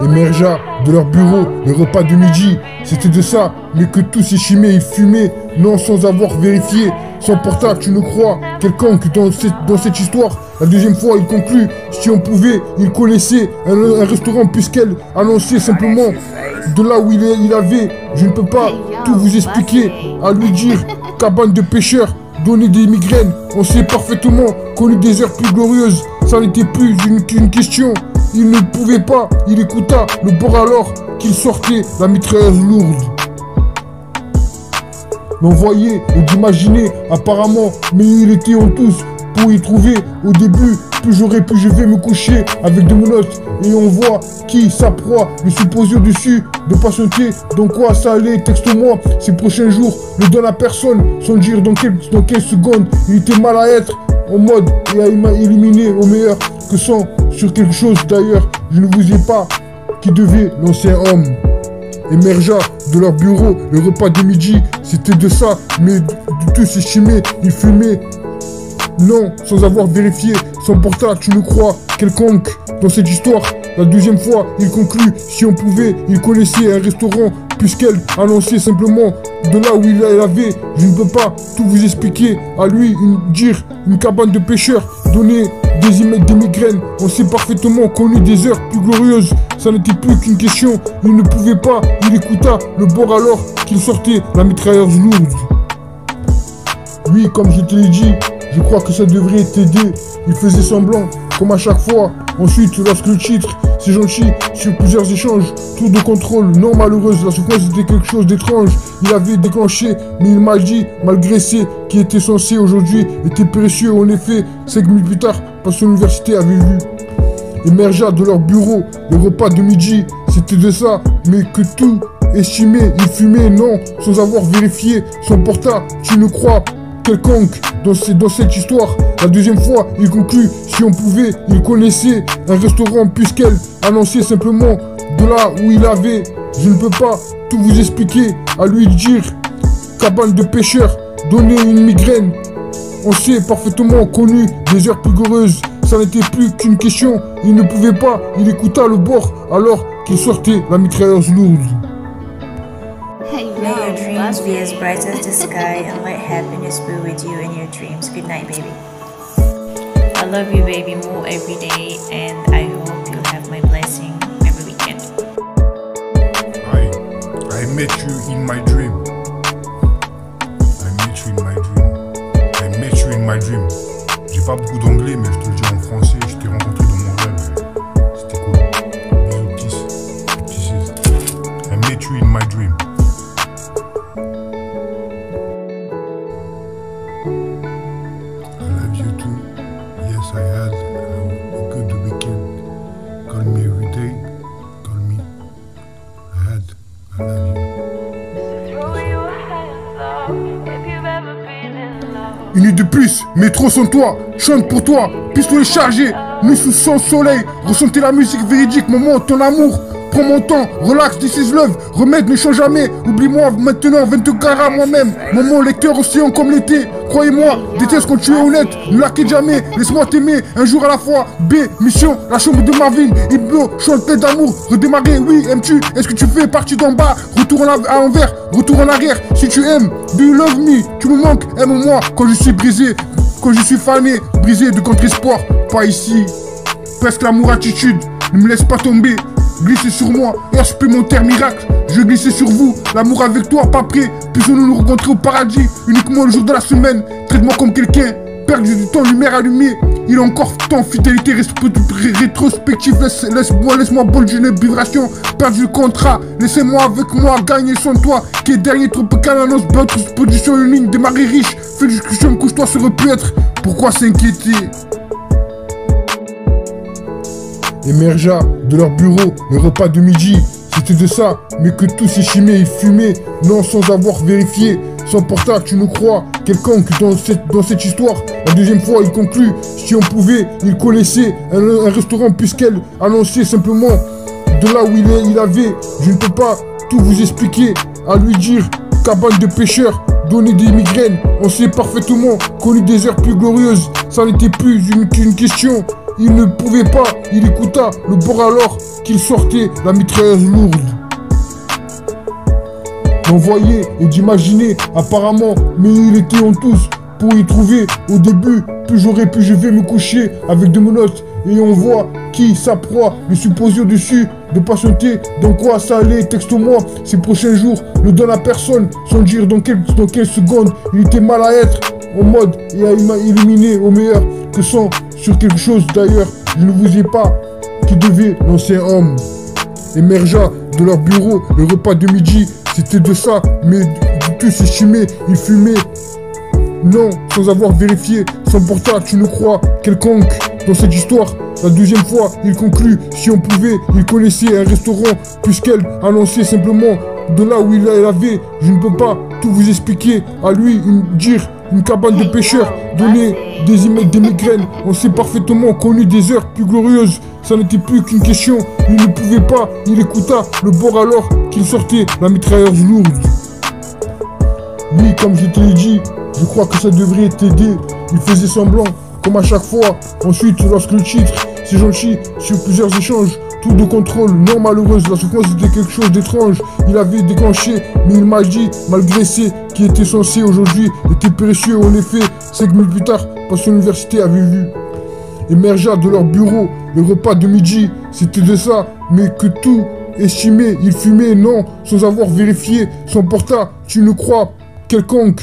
Émergea de leur bureau, les repas de midi, c'était de ça, mais que tout s'échimait, ils fumaient, non sans avoir vérifié. Son portable, tu ne crois, quelconque dans cette histoire. La deuxième fois, il conclut, si on pouvait, il connaissait un restaurant puisqu'elle annonçait simplement de là où il avait. Je ne peux pas tout vous expliquer, à lui dire, cabane de pêcheurs, donner des migraines. On sait parfaitement qu'on eut des heures plus glorieuses, ça n'était plus qu'une question. Il ne pouvait pas, il écouta le bord alors qu'il sortait la mitrailleuse lourde. L'envoyer et d'imaginer apparemment, mais il était en tous pour y trouver. Au début, plus j'aurais pu, je vais me coucher avec de menottes et on voit qui sa proie, le supposé au-dessus, de patienter. Dans quoi ça allait, texte-moi ces prochains jours, ne donne à personne, sans dire dans quelle seconde il était mal à être, en mode et à éliminer au meilleur que sans sur quelque chose d'ailleurs, je ne vous ai pas qui devait l'ancien homme. Émergea de leur bureau, le repas de midi, c'était de ça, mais du tout s'estimer, ils fumaient. Non, sans avoir vérifié, son portable, tu ne crois, quelconque dans cette histoire. La deuxième fois, il conclut, si on pouvait, il connaissait un restaurant, puisqu'elle annonçait simplement de là où il avait. Je ne peux pas tout vous expliquer, à lui dire une cabane de pêcheurs, donner des migraines. On sait parfaitement qu'on eut des heures plus glorieuses, ça n'était plus qu'une question. Il ne pouvait pas, il écouta le bord alors qu'il sortait la mitrailleuse lourde. Oui, comme je te l'ai dit, je crois que ça devrait t'aider. Il faisait semblant, comme à chaque fois. Ensuite, lorsque le titre, c'est gentil, sur plusieurs échanges, tour de contrôle, non malheureuse, la souffrance était quelque chose d'étrange. Il avait déclenché, mais il m'a dit, malgré ce qui était censé aujourd'hui, était précieux. En effet, 5 minutes plus tard, parce que l'université avait vu. Émergea de leur bureau, le repas de midi, c'était de ça, mais que tout estimé, il fumait, non, sans avoir vérifié son portable, tu ne crois quelconque dans cette histoire. La deuxième fois, il conclut, si on pouvait, il connaissait un restaurant puisqu'elle annonçait simplement de là où il avait. Je ne peux pas tout vous expliquer, à lui dire, cabane de pêcheurs, donner une migraine. On s'est parfaitement connu des heures plus glorieuses, ça n'était plus qu'une question. Il ne pouvait pas, il écouta le bord alors qu'il sortait la mitrailleuse lourde. May your dreams be as bright as the sky and let happiness be with you in your dreams. Good night, baby. I love you, baby, more every day, and I hope you have my blessing every weekend. I met you in my dream. I met you in my dream. I met you in my dream. J'ai pas beaucoup d'anglais, mais je te le dis en français. Je t'ai rencontré dans mon rêve. C'était cool. Bisous, kisses. I met you in my dream. I had a good weekend. Call me every day. Call me. I love you. Une nuit de plus, métro sans toi, chante pour toi, pistolet chargé, nuit sous son soleil, ressentez la musique véridique, moment, ton amour. Prends mon temps, relax, this is love, remède ne change jamais, oublie-moi maintenant, 22 carats moi-même, maman lecteur océan comme l'été, croyez-moi, déteste quand tu es honnête, ne la quitte jamais, laisse-moi t'aimer, un jour à la fois, B, mission, la chambre de Marvin, Hypno, chante plein d'amour, redémarrer, oui, aimes-tu, est-ce que tu fais partie d'en bas, retour à l'envers, retour en arrière, si tu aimes, do you love me, tu me manques, aime-moi, quand je suis brisé, quand je suis fané, brisé de contre-espoir, pas ici, presque l'amour attitude, ne me laisse pas tomber. Glissez sur moi, heure supplémentaire miracle. Je glissais sur vous, l'amour avec toi, pas prêt. Puissions-nous nous rencontrer au paradis, uniquement le jour de la semaine. Traite-moi comme quelqu'un, perdu du temps, lumière allumée. Il a encore temps, fidélité rétrospective. Laisse-moi bonne d'une vibration, perdu le contrat. Laissez-moi avec moi, gagner sans toi. Qui est dernier tropical, annonce, bonne position, une ligne, démarrer riche. Fais discussion, couche-toi, ça aurait pu être. Pourquoi s'inquiéter? Émergea de leur bureau, le repas de midi, c'était de ça, mais que tout s'échimait, il fumait, non sans avoir vérifié. Son portable, tu ne crois, quelconque dans cette histoire. La deuxième fois, il conclut, si on pouvait, il connaissait un restaurant puisqu'elle annonçait simplement de là où il avait. Je ne peux pas tout vous expliquer, à lui dire, cabane de pêcheurs, donner des migraines. On sait parfaitement qu'on eut des heures plus glorieuses, ça n'était plus qu'une question. il ne pouvait pas, il écouta le bord alors qu'il sortait la mitrailleuse lourde. D'envoyer et d'imaginer apparemment, mais il était en tous pour y trouver. Au début, plus j'aurais pu, je vais me coucher avec de menottes et on voit qui sa proie, le supposé au-dessus, de patienter, dans quoi ça allait, texte-moi, ces prochains jours, ne donne à personne, sans dire dans quelle seconde, il était mal à être, en mode, et à éliminer au meilleur, que sans, sur quelque chose d'ailleurs, je ne vous ai pas, qui devait, l'ancien homme, émergea de leur bureau, le repas de midi, c'était de ça, mais du tout s'estimer, il fumait, non, sans avoir vérifié, s'emporta, tu ne crois, quelconque, dans cette histoire. La deuxième fois, il conclut, si on pouvait, il connaissait un restaurant, puisqu'elle annonçait simplement de là où il avait, je ne peux pas tout vous expliquer, à lui, dire une cabane de pêcheurs, donner des migraines, on s'est parfaitement connu des heures plus glorieuses, ça n'était plus qu'une question, il ne pouvait pas, il écouta le bord alors qu'il sortait la mitrailleuse lourde. Oui, comme je te l'ai dit, je crois que ça devrait t'aider, il faisait semblant, comme à chaque fois. Ensuite, lorsque le titre, c'est gentil, sur plusieurs échanges, tout de contrôle, non malheureuse, la séquence était quelque chose d'étrange. Il avait déclenché, mais il m'a dit, malgré ce qui était censé aujourd'hui, était précieux. En effet, 5 minutes plus tard, parce que l'université avait vu. Émergea de leur bureau, le repas de midi, c'était de ça, mais que tout estimé, il fumait, non, sans avoir vérifié, s'emporta, tu ne crois, quelconque,